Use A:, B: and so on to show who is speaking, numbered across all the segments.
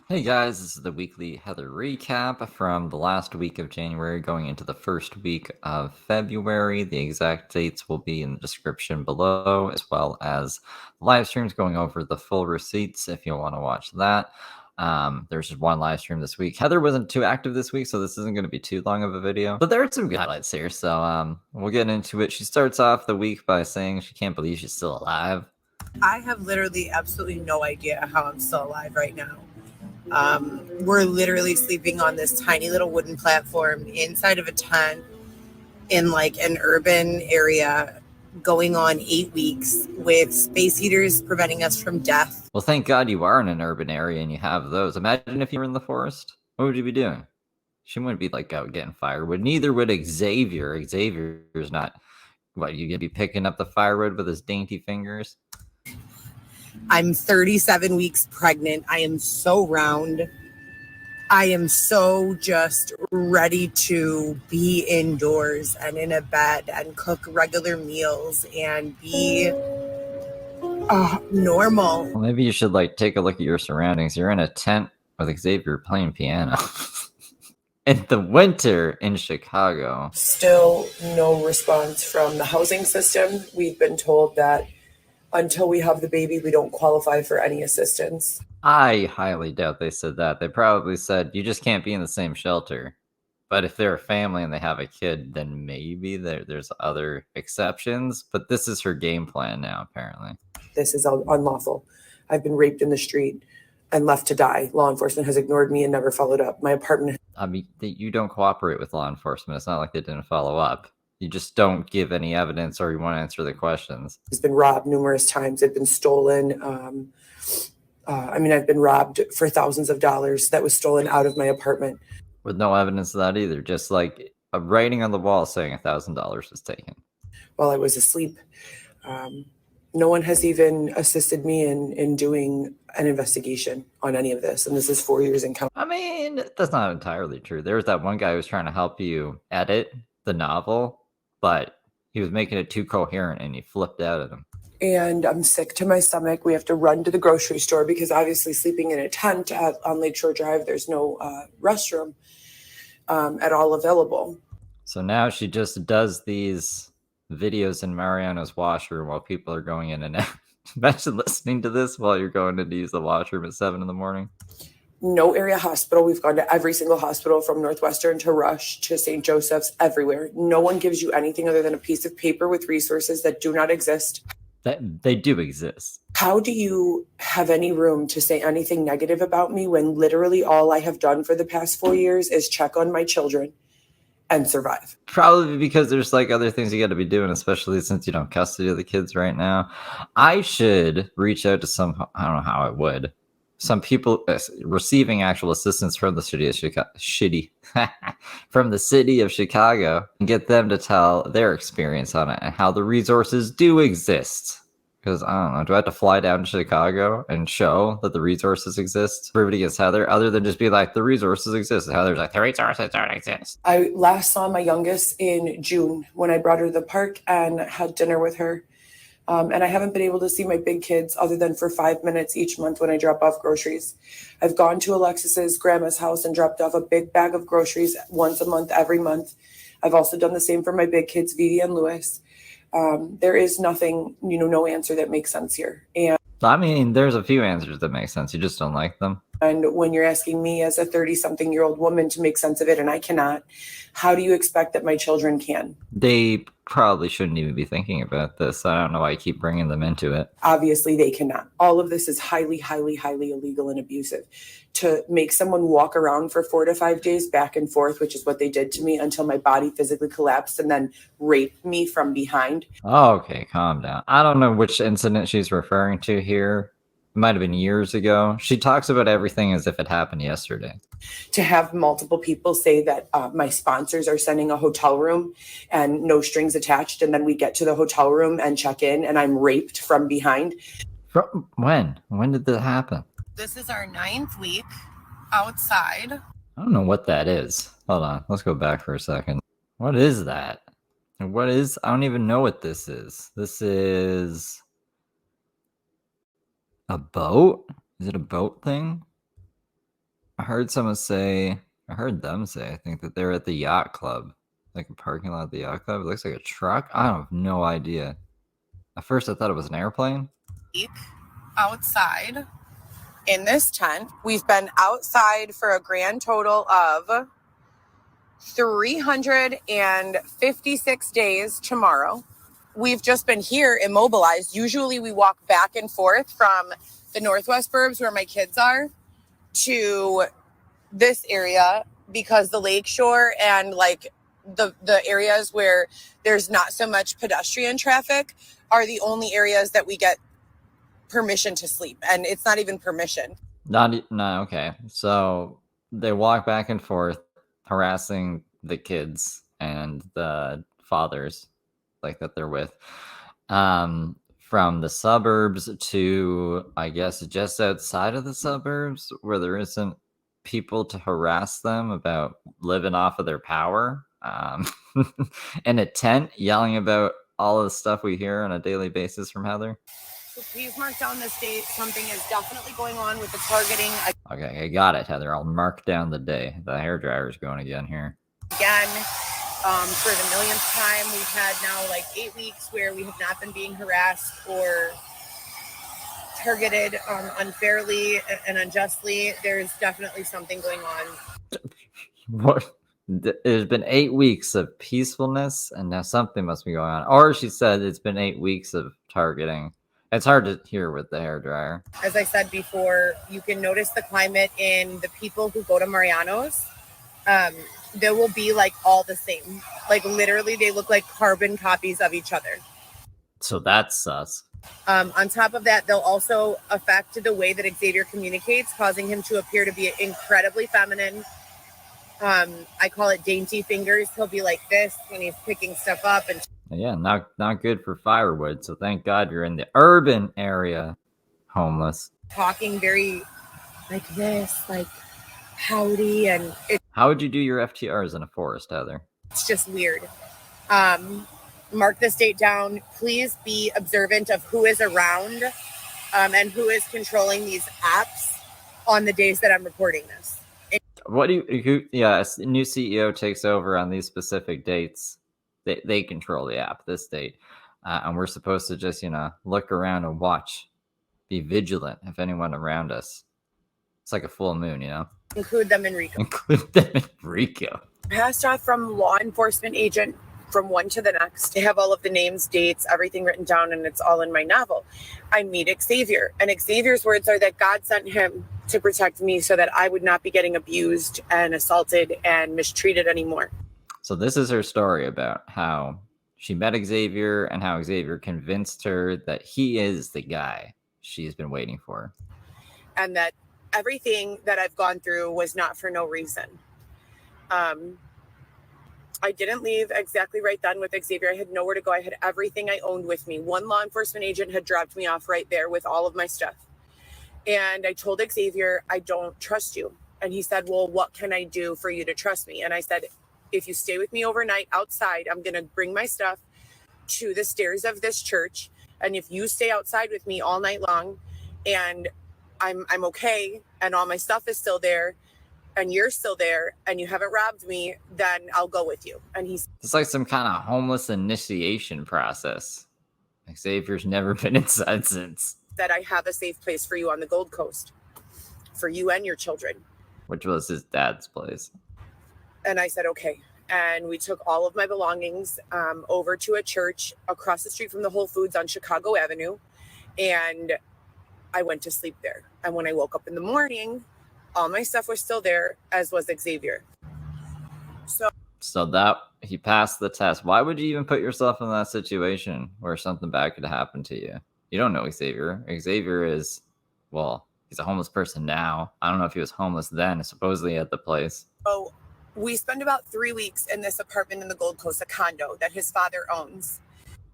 A: Hey guys, this is the weekly Heather recap from the last week of January going into the first week of February. The exact dates will be in the description below, as well as live streams going over the full receipts if you want to watch that. There's just one live stream this week. Heather wasn't too active this week, so this isn't going to be too long of a video. But there are some good highlights here, so we'll get into it. She starts off the week by saying she can't believe she's still alive.
B: I have literally absolutely no idea how I'm still alive right now. We're literally sleeping on this tiny little wooden platform inside of a tent in like an urban area going on 8 weeks with space heaters preventing us from death.
A: Well, thank God you are in an urban area and you have those. Imagine if you were in the forest. What would you be doing? She wouldn't be like out getting firewood. Neither would Xavier. Xavier's not. What, you gonna be picking up the firewood with his dainty fingers?
B: I'm 37 weeks pregnant. I am so round. I am so just ready to be indoors and in a bed and cook regular meals and be normal.
A: Well, maybe you should like take a look at your surroundings. You're in a tent with Xavier playing piano. In the winter in Chicago.
C: Still no response from the housing system. We've been told that until we have the baby, we don't qualify for any assistance.
A: I highly doubt they said that. They probably said you just can't be in the same shelter. But if they're a family and they have a kid, then maybe there's other exceptions. But this is her game plan now, apparently.
C: This is unlawful. I've been raped in the street and left to die. Law enforcement has ignored me and never followed up. My apartment.
A: I mean, you don't cooperate with law enforcement. It's not like they didn't follow up. You just don't give any evidence or you won't answer the questions.
C: Has been robbed numerous times. It's been stolen. I've been robbed for thousands of dollars that was stolen out of my apartment.
A: With no evidence of that either. Just like a writing on the wall saying $1,000 was taken.
C: While I was asleep. No one has even assisted me in doing an investigation on any of this. And this is 4 years in counting.
A: I mean, that's not entirely true. There was that one guy who was trying to help you edit the novel, but he was making it too coherent and he flipped out at him.
C: And I'm sick to my stomach. We have to run to the grocery store because obviously sleeping in a tent on Lakeshore Drive, there's no restroom at all available.
A: So now she just does these videos in Mariana's washroom while people are going in and out. Imagine listening to this while you're going in to use the washroom at 7 in the morning.
C: No area hospital. We've gone to every single hospital from Northwestern to Rush to St. Joseph's, everywhere. No one gives you anything other than a piece of paper with resources that do not exist.
A: That they do exist.
C: How do you have any room to say anything negative about me when literally all I have done for the past 4 years is check on my children and survive?
A: Probably because there's like other things you got to be doing, especially since you don't have custody of the kids right now. I should reach out to some, I don't know how I would, some people receiving actual assistance from the city of Chicago, from the city of Chicago, and get them to tell their experience on it and how the resources do exist. Because I don't know, do I have to fly down to Chicago and show that the resources exist? Prove it against Heather, other than just be like, the resources exist. And Heather's like, the resources don't exist.
C: I last saw my youngest in June when I brought her to the park and had dinner with her. And I haven't been able to see my big kids other than for 5 minutes each month when I drop off groceries. I've gone to Alexis's grandma's house and dropped off a big bag of groceries once a month, every month. I've also done the same for my big kids, Vivi and Lewis. There is nothing, no answer that makes sense here. And
A: I mean, there's a few answers that make sense. You just don't like them.
C: And when you're asking me as a 30-something-year-old woman to make sense of it, and I cannot, how do you expect that my children can?
A: They probably shouldn't even be thinking about this. I don't know why I keep bringing them into it.
C: Obviously, they cannot. All of this is highly, highly, highly illegal and abusive. To make someone walk around for 4 to 5 days back and forth, which is what they did to me until my body physically collapsed and then raped me from behind.
A: Oh, okay, calm down. I don't know which incident she's referring to here. It might have been years ago. She talks about everything as if it happened yesterday.
C: To have multiple people say that my sponsors are sending a hotel room and no strings attached, and then we get to the hotel room and check in and I'm raped from behind.
A: From when? When did that happen?
B: This is our 9th week outside.
A: I don't know what that is. Hold on. Let's go back for a second. What is that? What is? I don't even know what this is. This is a boat? Is it a boat thing? I heard them say, I think that they're at the yacht club, like a parking lot of the yacht club. It looks like a truck. I have no idea. At first, I thought it was an airplane.
B: Outside in this tent, we've been outside for a grand total of 356 days tomorrow. We've just been here immobilized. Usually we walk back and forth from the Northwest Burbs where my kids are to this area because the lakeshore and like the areas where there's not so much pedestrian traffic are the only areas that we get permission to sleep. And it's not even permission.
A: No, okay. So they walk back and forth, harassing the kids and the fathers, like that they're with, from the suburbs to, I guess, just outside of the suburbs where there isn't people to harass them about living off of their power, in a tent, yelling about all of the stuff we hear on a daily basis from Heather.
B: So please mark down this date. Something is definitely going on with the targeting.
A: Okay, I got it, Heather. I'll mark down the day. The hairdryer's going again here.
B: Again, for the millionth time, we've had now like 8 weeks where we have not been being harassed or targeted unfairly and unjustly. There's definitely something going on.
A: What? There's been 8 weeks of peacefulness, and now something must be going on. Or she said it's been 8 weeks of targeting. It's hard to hear with the hairdryer.
B: As I said before, you can notice the climate in the people who go to Mariano's. They will be like all the same. Like literally, they look like carbon copies of each other.
A: So that's sus.
B: On top of that, they'll also affect the way that Xavier communicates, causing him to appear to be incredibly feminine. I call it dainty fingers. He'll be like this when he's picking stuff up. And
A: yeah, not good for firewood. So thank God you're in the urban area, homeless.
B: Talking very like this, like howdy, and
A: how would you do your FTRs in a forest, Heather?
B: It's just weird. Mark this date down. Please be observant of who is around and who is controlling these apps on the days that I'm recording this.
A: What do you? Yeah, a new CEO takes over on these specific dates. They control the app this date, and we're supposed to just look around and watch, be vigilant if anyone around us. It's like a full moon,
B: Include them in RICO.
A: Include them in RICO.
B: Passed off from law enforcement agent from one to the next. I have all of the names, dates, everything written down, and it's all in my novel. I meet Xavier, and Xavier's words are that God sent him to protect me so that I would not be getting abused and assaulted and mistreated anymore.
A: So this is her story about how she met Xavier and how Xavier convinced her that he is the guy she's been waiting for.
B: And that everything that I've gone through was not for no reason. I didn't leave exactly right then with Xavier. I had nowhere to go. I had everything I owned with me. One law enforcement agent had dropped me off right there with all of my stuff. And I told Xavier, I don't trust you. And he said, well, what can I do for you to trust me? And I said, if you stay with me overnight outside, I'm going to bring my stuff to the stairs of this church. And if you stay outside with me all night long and I'm okay and all my stuff is still there and you're still there and you haven't robbed me, then I'll go with you. And he's
A: it's like some kind of homeless initiation process. Xavier's never been inside since.
B: That I have a safe place for you on the Gold Coast for you and your children.
A: Which was his dad's place.
B: And I said, okay. And we took all of my belongings over to a church across the street from the Whole Foods on Chicago Avenue. And I went to sleep there. And when I woke up in the morning, all my stuff was still there, as was Xavier.
A: So that he passed the test. Why would you even put yourself in that situation where something bad could happen to you? You don't know Xavier. Xavier is, well, he's a homeless person now. I don't know if he was homeless then, supposedly at the place.
B: So we spent about 3 weeks in this apartment in the Gold Coast, a condo that his father owns.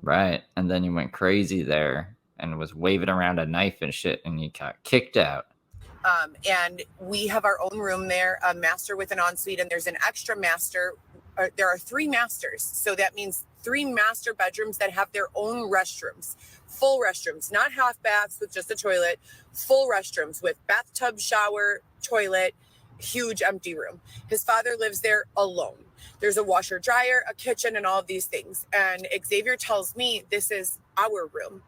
A: Right. And then you went crazy there and was waving around a knife and shit, and you got kicked out.
B: And we have our own room there, a master with an ensuite, and there's an extra master. There are 3 masters. So that means 3 master bedrooms that have their own restrooms, full restrooms, not half baths with just a toilet, full restrooms with bathtub, shower, toilet. huge empty room. His father lives there alone. There's a washer dryer, a kitchen, and all of these things. And Xavier tells me this is our room.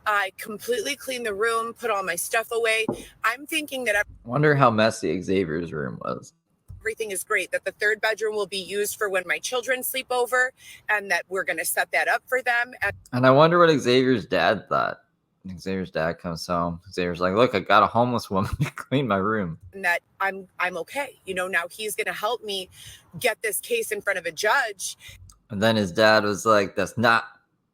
B: I completely cleaned the room, put all my stuff away. I'm thinking that
A: Wonder how messy Xavier's room was.
B: everything is great, that the third bedroom will be used for when my children sleep over, and that we're going to set that up for them.
A: And I wonder what Xavier's dad thought. Xavier's dad comes home. Xavier's like, look, I got a homeless woman to clean my room.
B: And that I'm okay. You know, now he's going to help me get this case in front of a judge.
A: And then his dad was like, that's not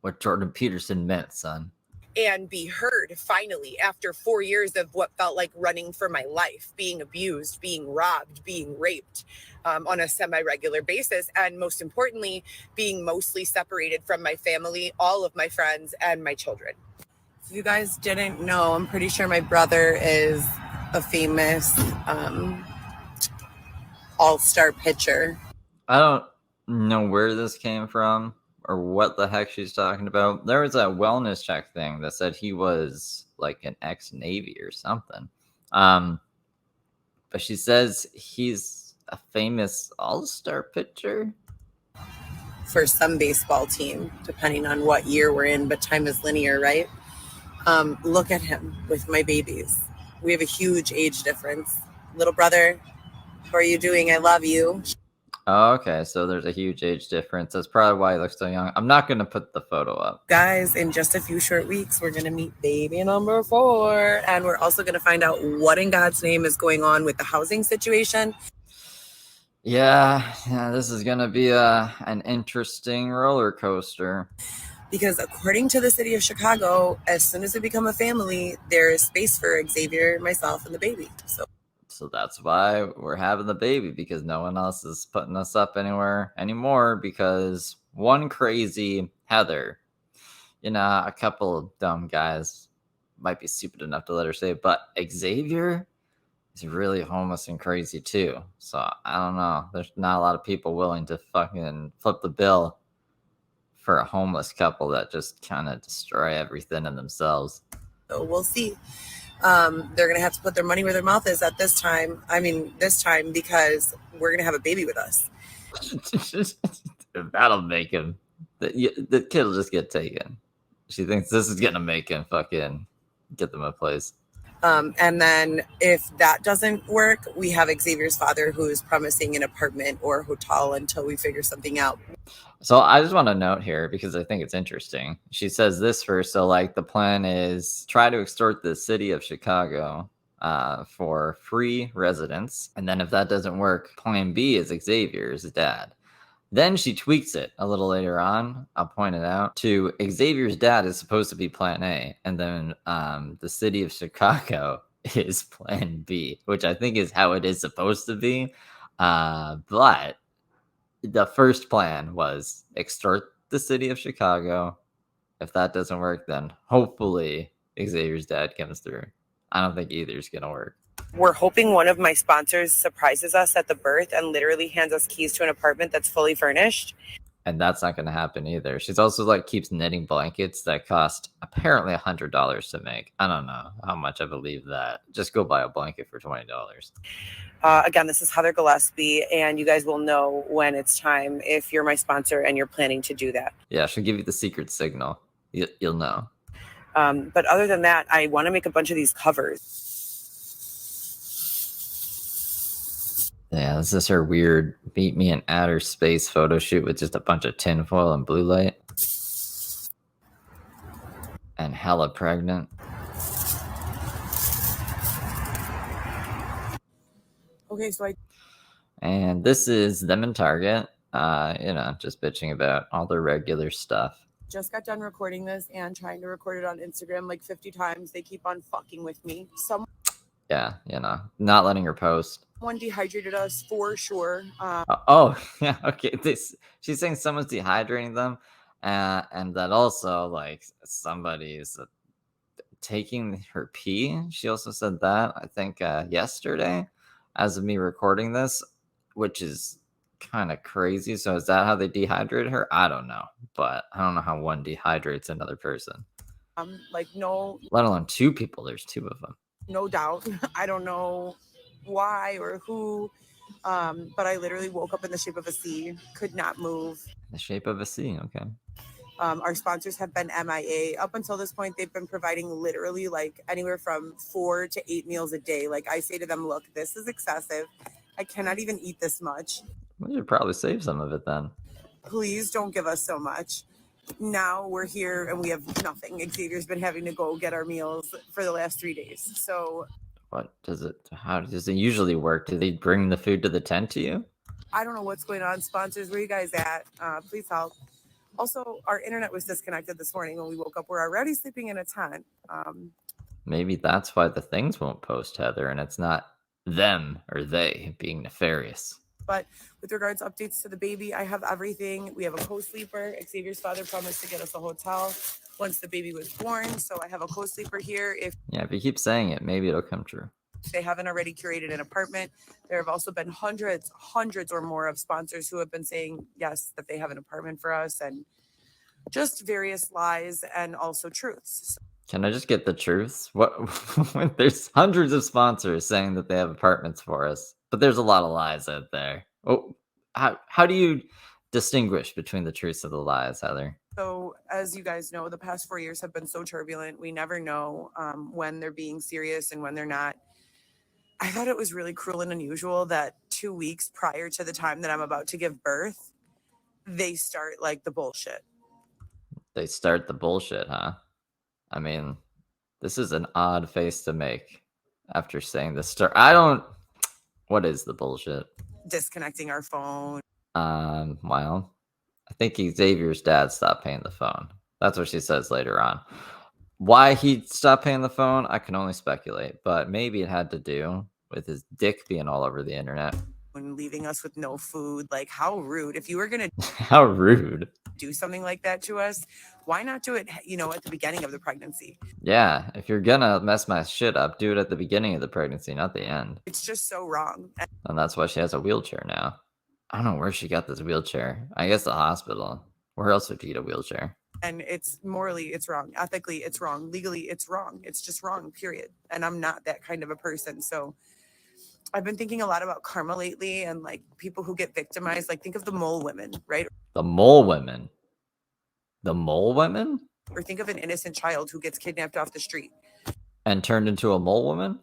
A: what Jordan Peterson meant, son.
B: And be heard finally after 4 years of what felt like running for my life, being abused, being robbed, being raped on a semi-regular basis. And most importantly, being mostly separated from my family, all of my friends, and my children. If you guys didn't know, I'm pretty sure my brother is a famous all-star pitcher.
A: I don't know where this came from or what the heck she's talking about. There was a wellness check thing that said he was like an ex-Navy or something. But she says he's a famous all-star pitcher
B: for some baseball team, depending on what year we're in, but time is linear, right? Look at him with my babies. We have a huge age difference. Little brother, how are you doing? I love you.
A: Oh, okay, so there's a huge age difference. That's probably why he looks so young. I'm not going to put the photo up.
B: Guys, in just a few short weeks, we're going to meet baby number 4. And we're also going to find out what in God's name is going on with the housing situation.
A: Yeah, this is going to be an interesting roller coaster.
B: Because according to the city of Chicago, as soon as we become a family, there is space for Xavier, myself, and the baby.
A: So that's why we're having the baby, because no one else is putting us up anywhere anymore, because one crazy Heather, a couple of dumb guys might be stupid enough to let her say it, but Xavier is really homeless and crazy too. So I don't know. There's not a lot of people willing to fucking flip the bill for a homeless couple that just kind of destroy everything in themselves.
B: So we'll see. They're going to have to put their money where their mouth is at this time. This time, because we're going to have a baby with us.
A: That'll make him. The kid will just get taken. She thinks this is going to make him fucking get them a place.
B: And then if that doesn't work, we have Xavier's father who is promising an apartment or a hotel until we figure something out.
A: So I just want to note here, because I think it's interesting. She says this first. So like the plan is try to extort the city of Chicago for free residence. And then if that doesn't work, plan B is Xavier's dad. Then she tweaks it a little later on. I'll point it out to Xavier's dad is supposed to be plan A. And then the city of Chicago is plan B, which I think is how it is supposed to be. But the first plan was extort the city of Chicago. If that doesn't work, then hopefully Xavier's dad comes through. I don't think either's going to work.
B: We're hoping one of my sponsors surprises us at the birth and literally hands us keys to an apartment that's fully furnished.
A: And that's not going to happen either. She's also like keeps knitting blankets that cost apparently $100 to make. I don't know how much I believe that. Just go buy a blanket for $20.
B: Again, this is Heather Gillespie, and you guys will know when it's time if you're my sponsor and you're planning to do that.
A: Yeah, she'll give you the secret signal. You'll know.
B: But other than that, I want to make a bunch of these covers.
A: Yeah, this is her weird meet me in outer space photo shoot with just a bunch of tinfoil and blue light. And hella pregnant.
B: Okay, so
A: And this is them in Target, just bitching about all the regular stuff.
B: Just got done recording this and trying to record it on Instagram like 50 times. They keep on fucking with me.
A: Yeah, not letting her post.
B: Someone dehydrated us for sure.
A: Yeah, okay. She's saying someone's dehydrating them, and that also like somebody's taking her pee. She also said that I think yesterday, as of me recording this, which is kind of crazy. So is that how they dehydrated her? I don't know, but I don't know how one dehydrates another person.
B: No,
A: let alone two people. There's two of them.
B: No doubt. I don't know
C: why or who. But I literally woke up in the shape of a C, could not move.
A: The shape of a C. Okay.
C: Our sponsors have been MIA. Up until this point, they've been providing literally like anywhere from 4 to 8 meals a day. Like I say to them, look, this is excessive. I cannot even eat this much.
A: We should probably save some of it then.
C: Please don't give us so much. Now we're here and we have nothing. Xavier's been having to go get our meals for the last 3 days. So
A: how does it usually work? Do they bring the food to the tent to you?
C: I don't know what's going on. Sponsors, where you guys at? Please help. Also, our internet was disconnected this morning when we woke up. We're already sleeping in a tent.
A: Maybe that's why the things won't post, Heather, and it's not them or they being nefarious.
C: But with regards to updates to the baby, I have everything. We have a co-sleeper. Xavier's father promised to get us a hotel once the baby was born. So I have a co-sleeper here. If
A: you keep saying it, maybe it'll come true.
C: They haven't already curated an apartment. There have also been hundreds or more of sponsors who have been saying, yes, that they have an apartment for us, and just various lies and also truths.
A: Can I just get the truths? What? There's hundreds of sponsors saying that they have apartments for us, but there's a lot of lies out there. Oh, how do you distinguish between the truths and the lies, Heather?
C: So, as you guys know, the past 4 years have been so turbulent. We never know when they're being serious and when they're not. I thought it was really cruel and unusual that 2 weeks prior to the time that I'm about to give birth, they start like the bullshit.
A: They start the bullshit, huh? I mean, this is an odd face to make after saying this. What is the bullshit?
C: Disconnecting our phone.
A: Well, I think Xavier's dad stopped paying the phone. That's what she says later on. Why he stopped paying the phone, I can only speculate, but maybe it had to do with his dick being all over the internet.
C: And leaving us with no food. Like, how rude. If you were going to
A: how rude
C: do something like that to us, why not do it, at the beginning of the pregnancy?
A: Yeah, if you're gonna mess my shit up, do it at the beginning of the pregnancy, not the end.
C: It's just so wrong.
A: And that's why she has a wheelchair now. I don't know where she got this wheelchair. I guess the hospital. Where else would you get a wheelchair?
C: And it's morally, it's wrong. Ethically, it's wrong. Legally, it's wrong. It's just wrong, period. And I'm not that kind of a person. So I've been thinking a lot about karma lately and like people who get victimized. Like think of the mole women, right?
A: The mole women? The mole women?
C: Or think of an innocent child who gets kidnapped off the street.
A: And turned into a mole woman?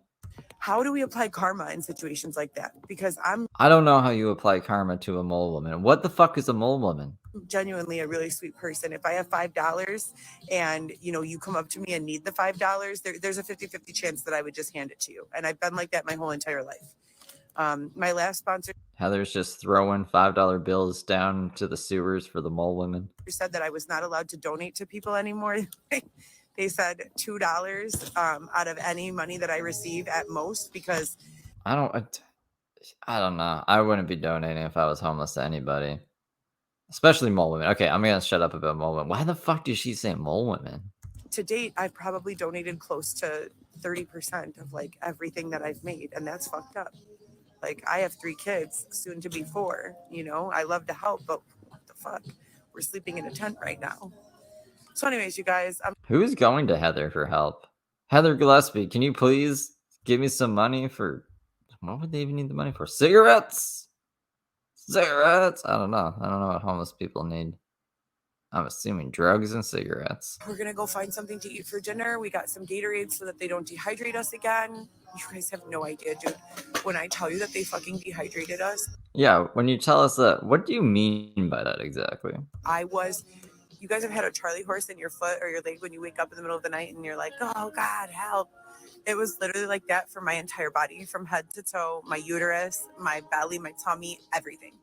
C: How do we apply karma in situations like that? Because
A: I don't know how you apply karma to a mole woman. What the fuck is a mole woman?
C: Genuinely a really sweet person. If I have $5 and you come up to me and need the $5, there's a 50-50 chance that I would just hand it to you. And I've been like that my whole entire life. My last sponsor,
A: Heather's just throwing $5 bills down to the sewers for the mole women.
C: Said that I was not allowed to donate to people anymore. They said $2 out of any money that I receive at most, because
A: I don't know. I wouldn't be donating if I was homeless to anybody, especially mole women. Okay, I'm gonna shut up about mole women. Why the fuck did she say mole women?
C: To date, I've probably donated close to 30% of like everything that I've made, and that's fucked up. Like I have 3 kids, soon to be 4. I love to help, but what the fuck? We're sleeping in a tent right now. So anyways, you guys,
A: who's going to Heather for help? Heather Gillespie, can you please give me some money for, what would they even need the money for? Cigarettes? I don't know what homeless people need. I'm assuming drugs and cigarettes.
C: We're gonna go find something to eat for dinner. We got some Gatorade so that they don't dehydrate us again. You guys have no idea, dude. When I tell you that they fucking dehydrated us.
A: Yeah, when you tell us that, what do you mean by that exactly?
C: You guys have had a Charlie horse in your foot or your leg when you wake up in the middle of the night and you're like, oh God, help. It was literally like that for my entire body, from head to toe, my uterus, my belly, my tummy, everything.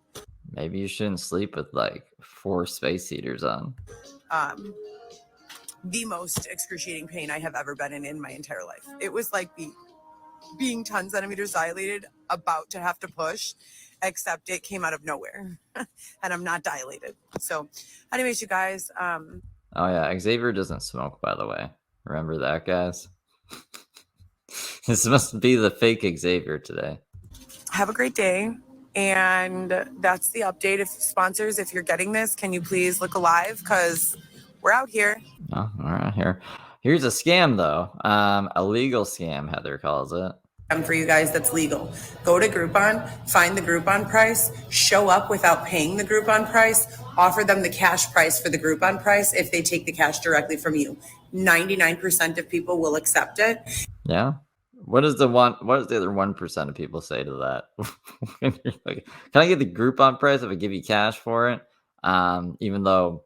A: Maybe you shouldn't sleep with like 4 space heaters on.
C: The most excruciating pain I have ever been in my entire life. It was like being 10 centimeters dilated, about to have to push, except it came out of nowhere and I'm not dilated. So anyways, you guys,
A: oh yeah, Xavier doesn't smoke, by the way. Remember that, guys? This must be the fake Xavier today.
C: Have a great day. And that's the update. If you're getting this, can you please look alive? Because we're out here.
A: Oh, we're out here. Here's a scam, though. A legal scam, Heather calls it.
B: for you guys that's legal. Go to Groupon, find the Groupon price, show up without paying the Groupon price, offer them the cash price for the Groupon price if they take the cash directly from you. 99% of people will accept it.
A: Yeah. What does the other 1% of people say to that? When you're like, can I get the Groupon price if I give you cash for it? Even though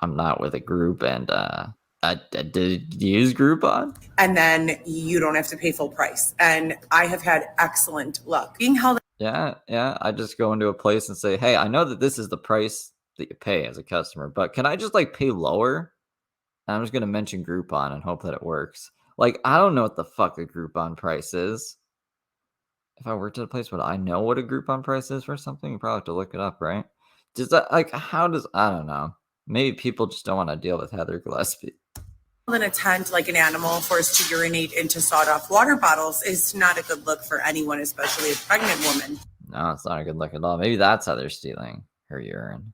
A: I'm not with a group and I did use Groupon.
B: And then you don't have to pay full price. And I have had excellent luck being held.
A: Yeah. I just go into a place and say, hey, I know that this is the price that you pay as a customer, but can I just like pay lower? And I'm just gonna mention Groupon and hope that it works. Like, I don't know what the fuck a Groupon price is. If I worked at a place, would I know what a Groupon price is for something? You probably have to look it up, right? Does that, like, I don't know. Maybe people just don't want to deal with Heather Gillespie.
B: In a tent like an animal forced to urinate into sawed-off water bottles is not a good look for anyone, especially a pregnant woman.
A: No, it's not a good look at all. Maybe that's how they're stealing her urine.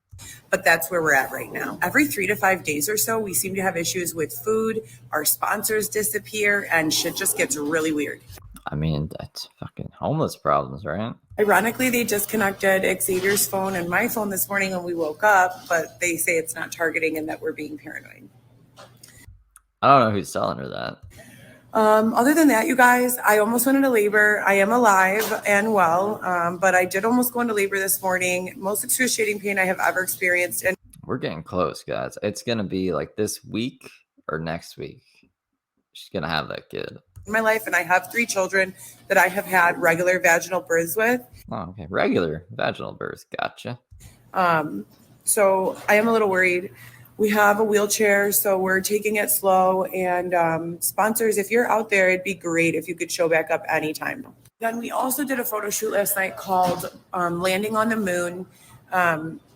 B: But that's where we're at right now. Every 3 to 5 days or so, we seem to have issues with food. Our sponsors disappear, and shit just gets really weird.
A: I mean, that's fucking homeless problems, right?
B: Ironically, they disconnected Xavier's phone and my phone this morning when we woke up, but they say it's not targeting and that we're being paranoid.
A: I don't know who's telling her that.
B: Other than that, you guys, I almost went into labor. I am alive and well, but I did almost go into labor this morning. Most excruciating pain I have ever experienced. And
A: we're getting close, guys. It's going to be like this week or next week. She's going to have that kid.
B: In my life, and I have 3 children that I have had regular vaginal births with.
A: Oh, okay. Regular vaginal birth. Gotcha.
B: So I am a little worried. We have a wheelchair, so we're taking it slow. And sponsors, if you're out there, it'd be great if you could show back up anytime. Then we also did a photo shoot last night called Landing on the Moon,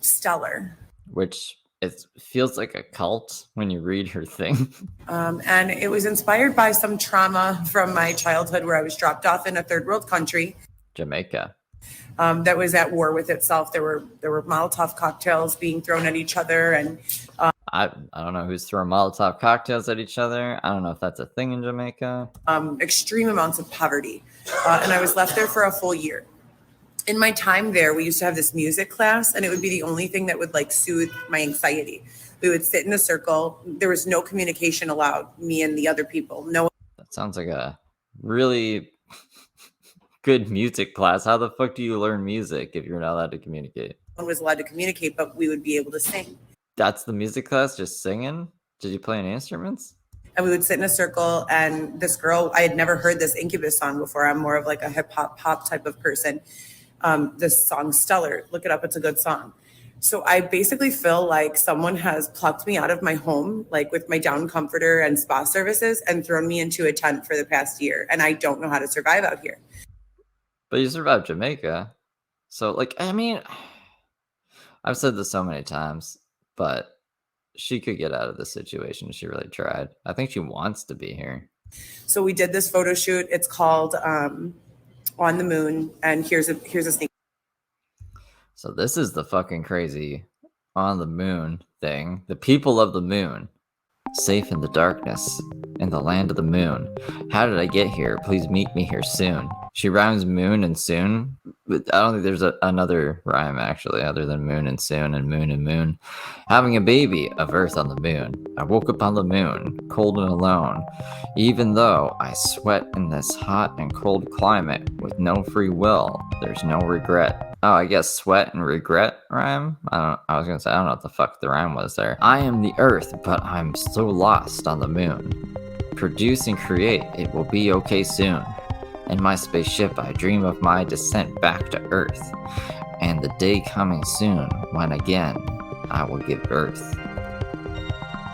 B: Stellar.
A: Which it feels like a cult when you read her thing.
B: And it was inspired by some trauma from my childhood where I was dropped off in a third world country.
A: Jamaica.
B: That was at war with itself. There were Molotov cocktails being thrown at each other, and
A: I don't know who's throwing Molotov cocktails at each other. I don't know if that's a thing in Jamaica.
B: Extreme amounts of poverty, and I was left there for a full year. In my time there, we used to have this music class, and it would be the only thing that would like soothe my anxiety. We would sit in a circle. There was no communication allowed, me and the other people. No.
A: That sounds like a really good music class. How the fuck do you learn music if you're not allowed to communicate?
B: One was allowed to communicate, but we would be able to sing.
A: That's the music class, just singing? Did you play any instruments?
B: And we would sit in a circle, and this girl, I had never heard this Incubus song before. I'm more of like a hip hop pop type of person. This song, Stellar, look it up. It's a good song. So I basically feel like someone has plucked me out of my home, like with my down comforter and spa services, and thrown me into a tent for the past year. And I don't know how to survive out here.
A: But you survived Jamaica. So, like, I mean, I've said this so many times, but she could get out of this situation if she really tried. I think she wants to be here.
B: So we did this photo shoot. It's called On the Moon. And here's a sneak.
A: So this is the fucking crazy On the Moon thing. The people of the moon. Safe in the darkness, in the land of the moon. How did I get here? Please meet me here soon. She rhymes moon and soon. But I don't think there's another rhyme, actually, other than moon and soon and moon and moon. Having a baby of Earth on the moon. I woke up on the moon, cold and alone. Even though I sweat in this hot and cold climate with no free will, there's no regret. Oh, I guess sweat and regret rhyme? I was gonna say, I don't know what the fuck the rhyme was there. I am the Earth, but I'm so lost on the moon. Produce and create, it will be okay soon. In my spaceship, I dream of my descent back to Earth, and the day coming soon when again I will give birth.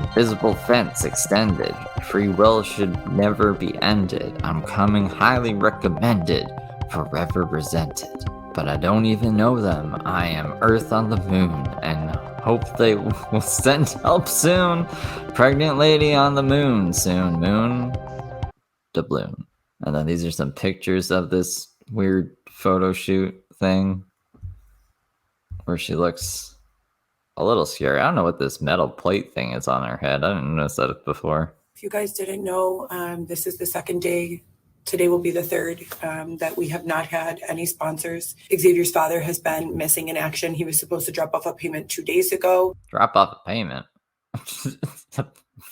A: Invisible fence extended, free will should never be ended. I'm coming highly recommended, forever resented. But I don't even know them. I am Earth on the moon, and hope they will send help soon. Pregnant lady on the moon soon. Moon doubloon. And then these are some pictures of this weird photo shoot thing where she looks a little scary. I don't know what this metal plate thing is on her head. I didn't notice that before.
B: If you guys didn't know, this is the second day
C: Today will be the third that we have not had any sponsors. Xavier's father has been missing in action. He was supposed to drop off a payment 2 days ago.
A: Drop off a payment?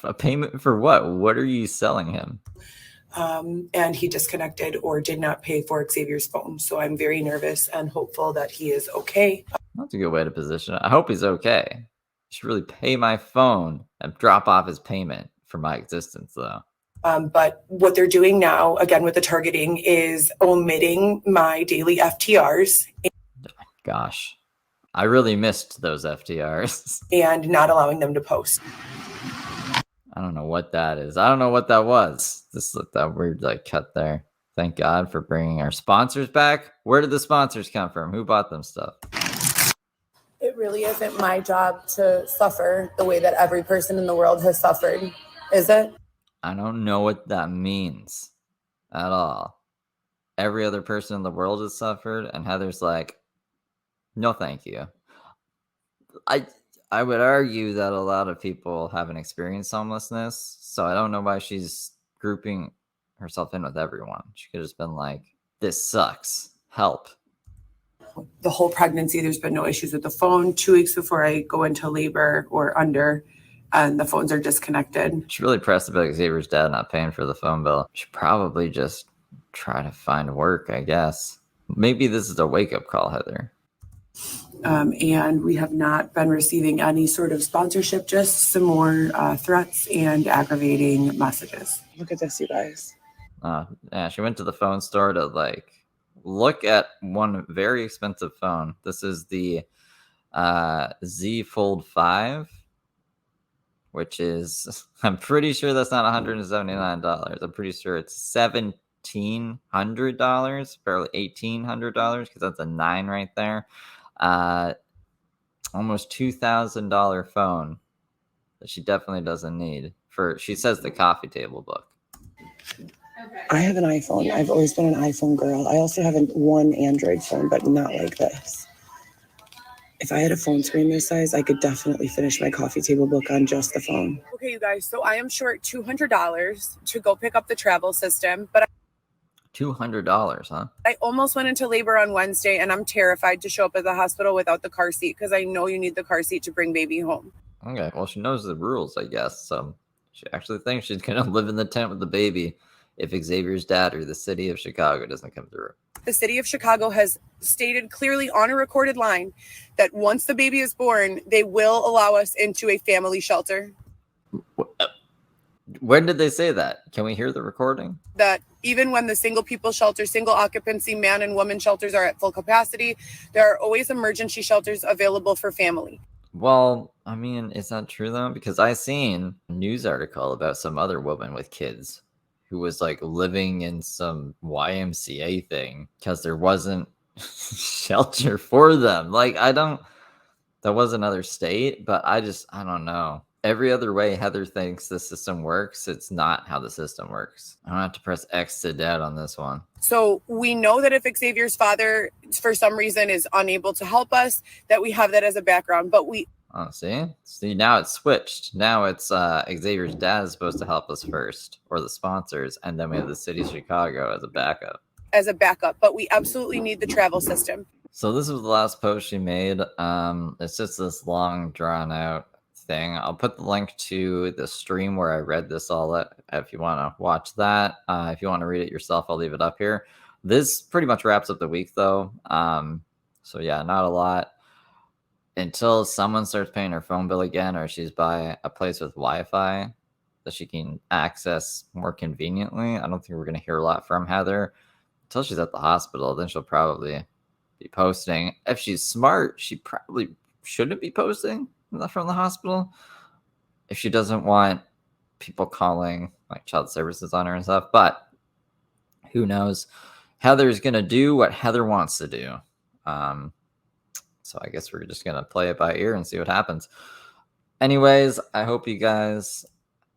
A: A payment for what? What are you selling him?
C: And he disconnected or did not pay for Xavier's phone. So I'm very nervous and hopeful that he is okay.
A: That's a good way to position it. I hope he's okay. He should really pay my phone and drop off his payment for my existence, though.
C: But what they're doing now, again with the targeting, is omitting my daily FTRs.
A: Gosh, I really missed those FTRs.
C: And not allowing them to post.
A: I don't know what that is. I don't know what that was. Just that weird cut there. Thank God for bringing our sponsors back. Where did the sponsors come from? Who bought them stuff?
B: It really isn't my job to suffer the way that every person in the world has suffered, is it?
A: I don't know what that means at all. Every other person in the world has suffered, and Heather's like, no, thank you. I would argue that a lot of people haven't experienced homelessness, so I don't know why she's grouping herself in with everyone. She could have just been like, this sucks. Help.
C: The whole pregnancy, there's been no issues with the phone. 2 weeks before I go into labor or under, and the phones are disconnected.
A: She's really pressed about Xavier's dad not paying for the phone bill. Should probably just try to find work, I guess. Maybe this is a wake-up call, Heather.
C: And we have not been receiving any sort of sponsorship, just some more threats and aggravating messages. Look at this, you guys.
A: Yeah, she went to the phone store to look at one very expensive phone. This is the Z Fold 5, which is, I'm pretty sure that's not $179. I'm pretty sure it's $1,700, barely $1,800, because that's a 9 right there. Almost $2,000 phone that she definitely doesn't need for, she says, the coffee table book.
C: I have an iPhone. I've always been an iPhone girl. I also have one Android phone, but not like this. If I had a phone screen this size, I could definitely finish my coffee table book on just the phone. Okay, you guys, so I am short $200 to go pick up the travel system, but
A: $200, huh?
C: I almost went into labor on Wednesday, and I'm terrified to show up at the hospital without the car seat because I know you need the car seat to bring baby home.
A: Okay, well, she knows the rules, I guess. So she actually thinks she's going to live in the tent with the baby if Xavier's dad or the city of Chicago doesn't come through.
C: The city of Chicago has stated clearly on a recorded line that once the baby is born, they will allow us into a family shelter.
A: When did they say that? Can we hear the recording?
C: That even when the single people shelter, single occupancy man and woman shelters are at full capacity, there are always emergency shelters available for family.
A: Well, I mean, is that true though? Because I seen a news article about some other woman with kids who was living in some YMCA thing because there wasn't shelter for them. That was another state, but I don't know. Every other way Heather thinks the system works, it's not how the system works. I don't have to press X to doubt on this one.
C: So we know that if Xavier's father, for some reason, is unable to help us, that we have that as a background. But we...
A: Oh, see, now it's switched. Now it's Xavier's dad is supposed to help us first, or the sponsors, and then we have the city of Chicago as a backup.
C: But we absolutely need the travel system.
A: So this was the last post she made. It's just this long, drawn out thing. I'll put the link to the stream where I read this all if you want to watch that. If you want to read it yourself, I'll leave it up here. This pretty much wraps up the week, though. So yeah, not a lot. Until someone starts paying her phone bill again, or she's by a place with Wi-Fi that she can access more conveniently, I don't think we're going to hear a lot from Heather. Until she's at the hospital, then she'll probably be posting. If she's smart, she probably shouldn't be posting from the hospital if she doesn't want people calling child services on her and stuff. But who knows? Heather's going to do what Heather wants to do. So I guess we're just going to play it by ear and see what happens. Anyways, I hope you guys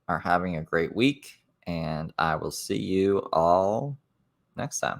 A: are having a great week, and I will see you all next time.